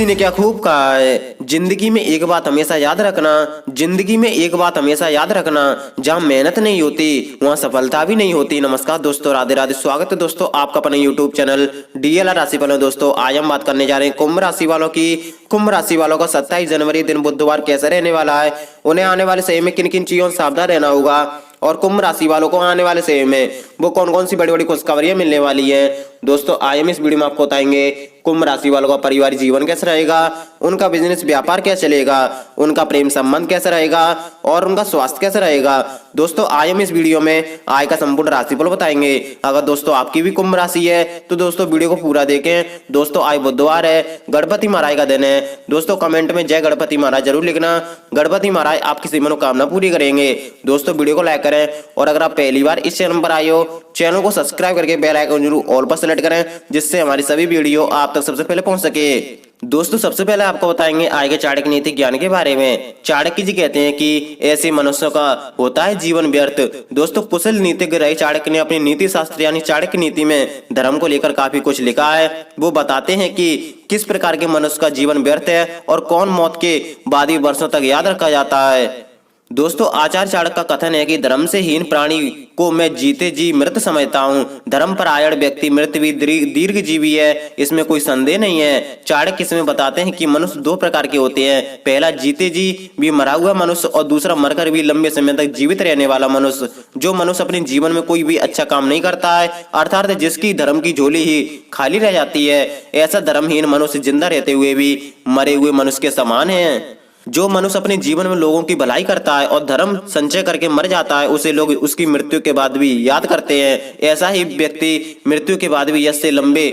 किसी ने क्या खूब कहा है, जिंदगी में एक बात हमेशा याद रखना, जिंदगी में एक बात हमेशा याद रखना, जहाँ मेहनत नहीं होती वहाँ सफलता भी नहीं होती। नमस्कार दोस्तों, राधे राधे, स्वागत है दोस्तों आपका अपने यूट्यूब चैनल डीएलआर राशिफल में। दोस्तों आज हम बात करने जा रहे हैं कुंभ राशि वालों की। कुंभ राशि वालों का 27 जनवरी दिन बुधवार कैसा रहने वाला है, उन्हें आने वाले समय में किन किन चीजों से सावधान रहना होगा, और कुंभ राशि वालों को आने वाले समय में वो कौन कौन सी बड़ी बड़ी खुशखबरियां मिलने वाली हैं। दोस्तों आज हम इस वीडियो में आपको बताएंगे कुंभ राशि वालों का पारिवारिक जीवन कैसा रहेगा, उनका बिजनेस व्यापार कैसा चलेगा, उनका प्रेम संबंध कैसा रहेगा और उनका स्वास्थ्य कैसा रहेगा। दोस्तों आज हम इस वीडियो में आय का संपूर्ण राशिफल बताएंगे। अगर दोस्तों आपकी भी कुंभ राशि है तो दोस्तों वीडियो को पूरा देखें। दोस्तों आज बुधवार है, गणपति महाराज का दिन है। दोस्तों कमेंट में जय गणपति महाराज जरूर लिखना, गणपति महाराज आपकी सभी मनोकामना पूरी करेंगे। दोस्तों वीडियो को लाइक करें और अगर आप पहली बार इस चैनल पर आए हो, चैनल को सब्सक्राइब करके बेल आइकन जरूर ऑल पर सेलेक्ट करें, जिससे हमारी सभी वीडियो आप तक सबसे पहले पहुंच सके। दोस्तों सबसे पहले आपको बताएंगे आय के चाणक्य नीति ज्ञान के बारे में। चाणक्य जी कहते हैं कि ऐसे मनुष्यों का होता है जीवन व्यर्थ। दोस्तों कुशल नीतिज्ञ रहे चाणक्य ने अपनी नीति शास्त्र यानी चाणक्य नीति में धर्म को लेकर काफी कुछ लिखा है। वो बताते हैं कि किस प्रकार के मनुष्य का जीवन व्यर्थ है और कौन मौत के बाद ही वर्षों तक याद रखा जाता है। दोस्तों आचार्य चाणक्य का कथन है कि धर्म से हीन प्राणी को मैं जीते जी मृत समझता हूँ। धर्म परायण व्यक्ति मृत भी दीर्घ जीवी है, इसमें कोई संदेह नहीं है। चाणक्य इसमें बताते हैं कि मनुष्य दो प्रकार के होते हैं, पहला जीते जी भी मरा हुआ मनुष्य और दूसरा मरकर भी लंबे समय तक जीवित रहने वाला मनुष्य। जो मनुष्य अपने जीवन में कोई भी अच्छा काम नहीं करता है, अर्थात जिसकी धर्म की झोली ही खाली रह जाती है, ऐसा धर्महीन मनुष्य जिंदा रहते हुए भी मरे हुए मनुष्य के समान है। जो मनुष्य अपने जीवन में लोगों की भलाई करता है और धर्म संचय करके मर जाता है, उसे लोग उसकी मृत्यु के बाद भी याद करते हैं। ऐसा ही व्यक्ति मृत्यु के बाद भी यश से लंबे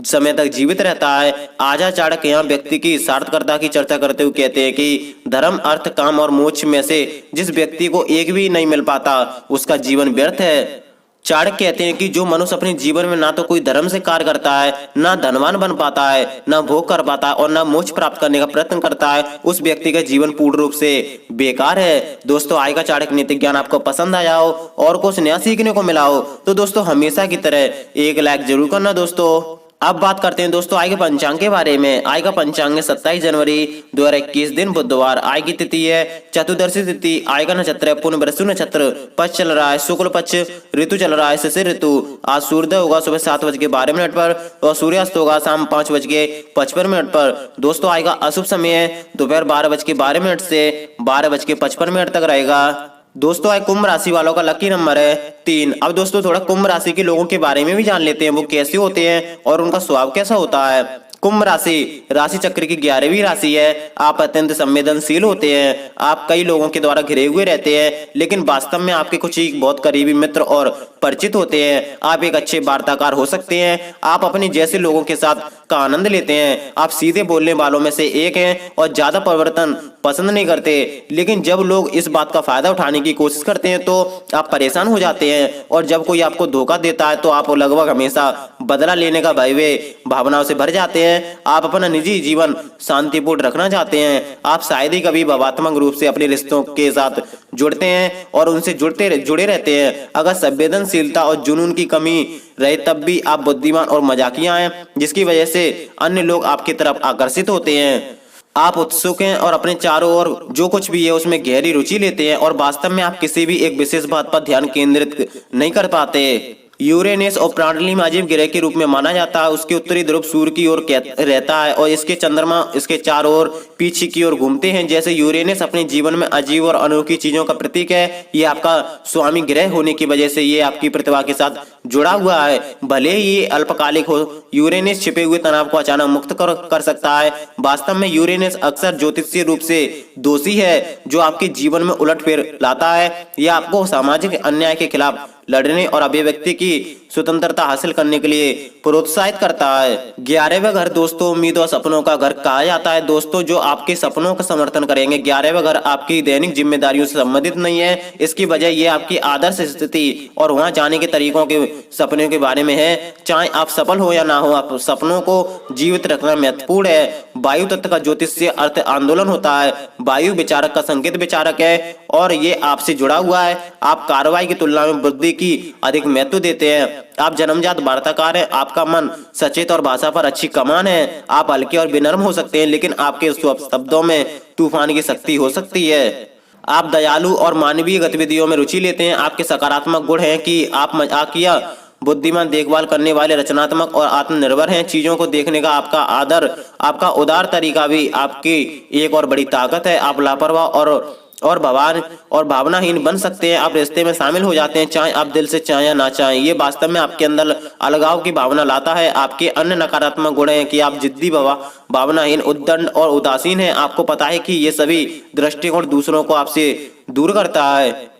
समय तक जीवित रहता है। आचार्य चाणक्य यहाँ व्यक्ति की सार्थकता की चर्चा करते हुए कहते हैं कि धर्म अर्थ काम और मोक्ष में से जिस व्यक्ति को एक भी नहीं मिल पाता उसका जीवन व्यर्थ है। चाणक्य कहते हैं कि जो मनुष्य अपने जीवन में ना तो कोई धर्म से कार्य करता है, ना धनवान बन पाता है, ना भोग कर पाता है और ना मोक्ष प्राप्त करने का प्रयत्न करता है, उस व्यक्ति का जीवन पूर्ण रूप से बेकार है। दोस्तों आय का चाणक्य नीति ज्ञान आपको पसंद आया हो और कुछ नया सीखने को मिला हो तो दोस्तों हमेशा की तरह एक लाइक जरूर करना। दोस्तों अब बात करते हैं दोस्तों आय के पंचांग के बारे में। आय का पंचांग है 27 जनवरी 2021 दिन बुधवार। आय की तिथि है चतुर्दशी तिथि। आय का नक्षत्र है पुनर्वसु नक्षत्र। पक्ष चल रहा है शुक्ल पक्ष। ऋतु चल रहा है शिशिर ऋतु। आज सूर्योदय होगा सुबह 7:12 पर और सूर्यास्त होगा शाम 5:55 पर। दोस्तों आय का अशुभ समय है दोपहर 12:12 से 12:55 तक रहेगा। दोस्तों आज कुंभ राशि वालों का लकी नंबर है 3। अब दोस्तों थोड़ा कुंभ राशि के लोगों के बारे में भी जान लेते हैं, वो कैसे होते हैं और उनका स्वभाव कैसा होता है। कुंभ राशि चक्र की 11वीं राशि है। आप अत्यंत संवेदनशील होते हैं। आप कई लोगों के द्वारा घिरे हुए रहते हैं, लेकिन वास्तव में आपके कुछ ही बहुत करीबी मित्र और परिचित होते हैं। आप एक अच्छे वार्ताकार हो सकते हैं। आप अपने जैसे लोगों के साथ का आनंद लेते हैं। आप सीधे बोलने वालों में से एक हैं और ज्यादा परिवर्तन पसंद नहीं करते, लेकिन जब लोग इस बात का फायदा उठाने की कोशिश करते हैं तो आप परेशान हो जाते हैं, और जब कोई आपको धोखा देता है तो आप लगभग हमेशा बदला लेने का भय भावनाओं से भर जाते हैं। आप अपना निजी जीवन शांतिपूर्ण रखना चाहते हैं। आप शायद ही कभी भावनात्मक रूप से अपने रिश्तों के साथ जुड़ते हैं और उनसे जुड़े रहते हैं। अगर संवेदनशीलता और जुनून की कमी रहे तब भी आप बुद्धिमान और मजाकिया हैं, जिसकी वजह से अन्य लोग आपकी तरफ आकर्षित होते हैं। आप उत्सुक हैं और अपने चारों ओर जो कुछ भी है उसमें गहरी रुचि लेते हैं, और वास्तव में आप किसी भी एक विशेष बात पर ध्यान केंद्रित नहीं कर पाते। यूरेनस और प्रणाली में अजीब ग्रह के रूप में माना जाता है। उसके उत्तरी ध्रुव सूर्य की ओर रहता है और इसके चंद्रमा इसके चारों ओर पीछे की ओर घूमते हैं। जैसे यूरेनस अपने जीवन में अजीब और अनोखी चीजों का प्रतीक है, ये आपका स्वामी ग्रह होने की वजह से ये आपकी प्रतिभा के साथ जुड़ा हुआ है। भले ही ये अल्पकालिक हो, यूरेनस छिपे हुए तनाव को अचानक मुक्त कर सकता है। वास्तव में यूरेनस अक्सर ज्योतिषीय रूप से दोषी है, जो आपके जीवन में उलटफेर लाता है। यह आपको सामाजिक अन्याय के खिलाफ लड़ने और अभिव्यक्ति की स्वतंत्रता हासिल करने के लिए प्रोत्साहित करता है। 11वां घर दोस्तों उम्मीद और सपनों का घर कहा जाता है। दोस्तों जो आपके सपनों का समर्थन करेंगे। 11वां घर आपकी दैनिक जिम्मेदारियों से संबंधित नहीं है, इसकी वजह ये आपकी आदर्श स्थिति और वहां जाने के तरीकों के सपनों के बारे में है। चाहे आप सफल हो या ना हो, आप सपनों को जीवित रखना महत्वपूर्ण है। वायु तत्व का ज्योतिषीय अर्थ आंदोलन होता है। वायु विचारक का संकेत विचारक है और ये आपसे जुड़ा हुआ है। आप कार्रवाई की तुलना में बुद्धि बुद्धि की अधिक महत्व देते हैं। आप जन्मजात वार्ताकार हैं, आपका मन सचेत और भाषा पर अच्छी कमान है। आप हल्के और विनम्र हो सकते हैं, लेकिन आपके शब्दों में तूफान की शक्ति हो सकती है। आप दयालु और मानवीय गतिविधियों में रुचि लेते हैं। आपके सकारात्मक गुण हैं कि आप मजाकिया, बुद्धिमान, देखभाल करने वाले, रचनात्मक और आत्मनिर्भर हैं। चीजों को देखने का आपका उदार तरीका भी आपकी एक और बड़ी ताकत है। आप लापरवाह और भावनाहीन बन सकते हैं। आप रिश्ते में शामिल हो जाते हैं, चाहे आप दिल से चाहें या ना चाहें। ये वास्तव में आपके अंदर अलगाव की भावना लाता है। आपके अन्य नकारात्मक गुण हैं कि आप जिद्दी, भावनाहीन, उद्दंड और उदासीन हैं। आपको पता है कि ये सभी दृष्टिकोण दूसरों को आपसे दूर करता है।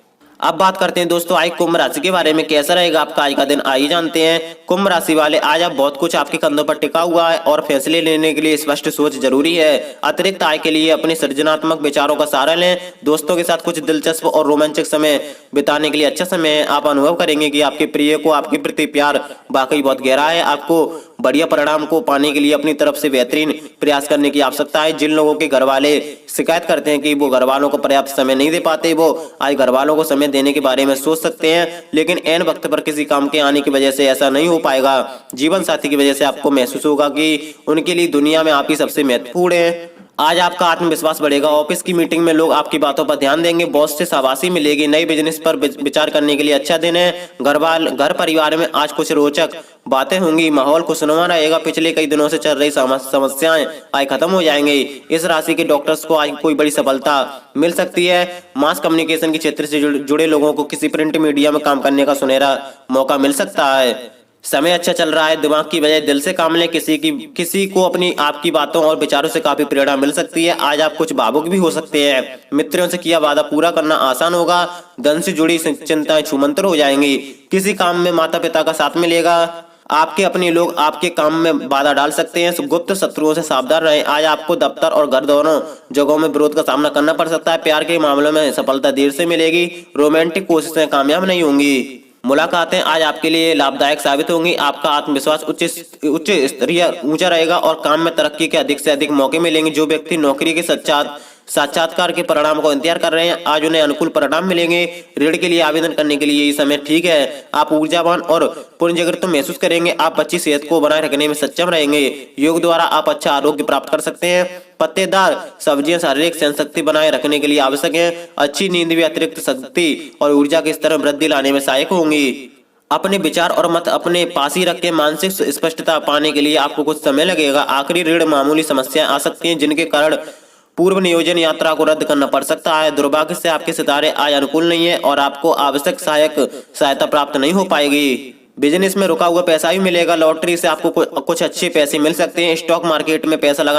अब बात करते हैं दोस्तों आज कुंभ राशि के बारे में। कैसा रहेगा आपका आज का दिन, आइए जानते हैं। कुंभ राशि वाले, आज आप बहुत कुछ आपके कंधों पर टिका हुआ है और फैसले लेने के लिए स्पष्ट सोच जरूरी है। अतिरिक्त आय के लिए अपने सृजनात्मक विचारों का सहारा लें। दोस्तों के साथ कुछ दिलचस्प और रोमांचक समय बिताने के लिए अच्छा समय है। आप अनुभव करेंगे कि आपके प्रिय को आपके प्रति प्यार वाकई बहुत गहरा है। आपको बढ़िया परिणाम को पाने के लिए अपनी तरफ से बेहतरीन प्रयास करने की आवश्यकता है। जिन लोगों के घर वाले शिकायत करते हैं कि वो घर वालों को पर्याप्त समय नहीं दे पाते, वो आज घर वालों को समय देने के बारे में सोच सकते हैं, लेकिन ऐन वक्त पर किसी काम के आने की वजह से ऐसा नहीं हो पाएगा। जीवन साथी की वजह से आपको महसूस होगा कि उनके लिए दुनिया में आप ही सबसे महत्वपूर्ण हैं। आज आपका आत्मविश्वास बढ़ेगा। ऑफिस की मीटिंग में लोग आपकी बातों पर ध्यान देंगे। बॉस से शाबाशी मिलेगी। नई बिजनेस पर विचार करने के लिए अच्छा दिन है। घर परिवार में आज कुछ रोचक बातें होंगी। माहौल खुशनुमा रहेगा। पिछले कई दिनों से चल रही समस्याएं आज खत्म हो जाएंगी। इस राशि के डॉक्टर्स को आज कोई बड़ी सफलता मिल सकती है। मास कम्युनिकेशन के क्षेत्र से जुड़े लोगों को किसी प्रिंट मीडिया में काम करने का सुनहरा मौका मिल सकता है। समय अच्छा चल रहा है। दिमाग की बजाय दिल से काम लें। किसी को अपनी आपकी बातों और विचारों से काफी प्रेरणा मिल सकती है। आज आप कुछ भावुक भी हो सकते हैं। मित्रों से किया वादा पूरा करना आसान होगा। धन से जुड़ी चिंताएं छूमंतर हो जाएंगी। किसी काम में माता पिता का साथ मिलेगा। आपके अपने लोग आपके काम में बाधा डाल सकते हैं। गुप्त शत्रुओं से सावधान रहें। आज आपको दफ्तर और घर दोनों जगहों में विरोध का सामना करना पड़ सकता है। प्यार के मामलों में सफलता देर से मिलेगी। रोमांटिक कोशिशें कामयाब नहीं होंगी। मुलाकातें आज आपके लिए लाभदायक साबित होंगी। आपका आत्मविश्वास उच्च स्तरीय ऊंचा रहेगा और काम में तरक्की के अधिक से अधिक मौके मिलेंगे। जो व्यक्ति नौकरी के साक्षात्कार के परिणाम को इंतजार कर रहे हैं, आज उन्हें अनुकूल परिणाम मिलेंगे। ऋण के लिए आवेदन करने के लिए ये समय ठीक है। आप ऊर्जावान और पुनर्जागृत महसूस करेंगे। आप अच्छी सेहत को बनाए रखने में सक्षम रहेंगे। योग द्वारा आप अच्छा आरोग्य प्राप्त कर सकते हैं। पत्तेदार सब्जियां शारीरिक सहन शक्ति बनाए रखने के लिए आवश्यक है। अच्छी नींद भी अतिरिक्त शक्ति और ऊर्जा के स्तर में वृद्धि लाने में सहायक होंगी। अपने विचार और मत अपने पास ही रख के मानसिक स्पष्टता पाने के लिए आपको कुछ समय लगेगा। आखिरी ऋण मामूली समस्याएं आ सकती हैं, जिनके कारण पूर्व नियोजन यात्रा को रद्द करना पड़ सकता है। दुर्भाग्य से आपके सितारे आज अनुकूल नहीं है और आपको आवश्यक सहायता प्राप्त नहीं हो पाएगी। बिजनेस में रुका हुआ पैसा भी मिलेगा। लॉटरी से आपको कुछ अच्छे पैसे मिल सकते हैं। स्टॉक मार्केट में पैसा लगा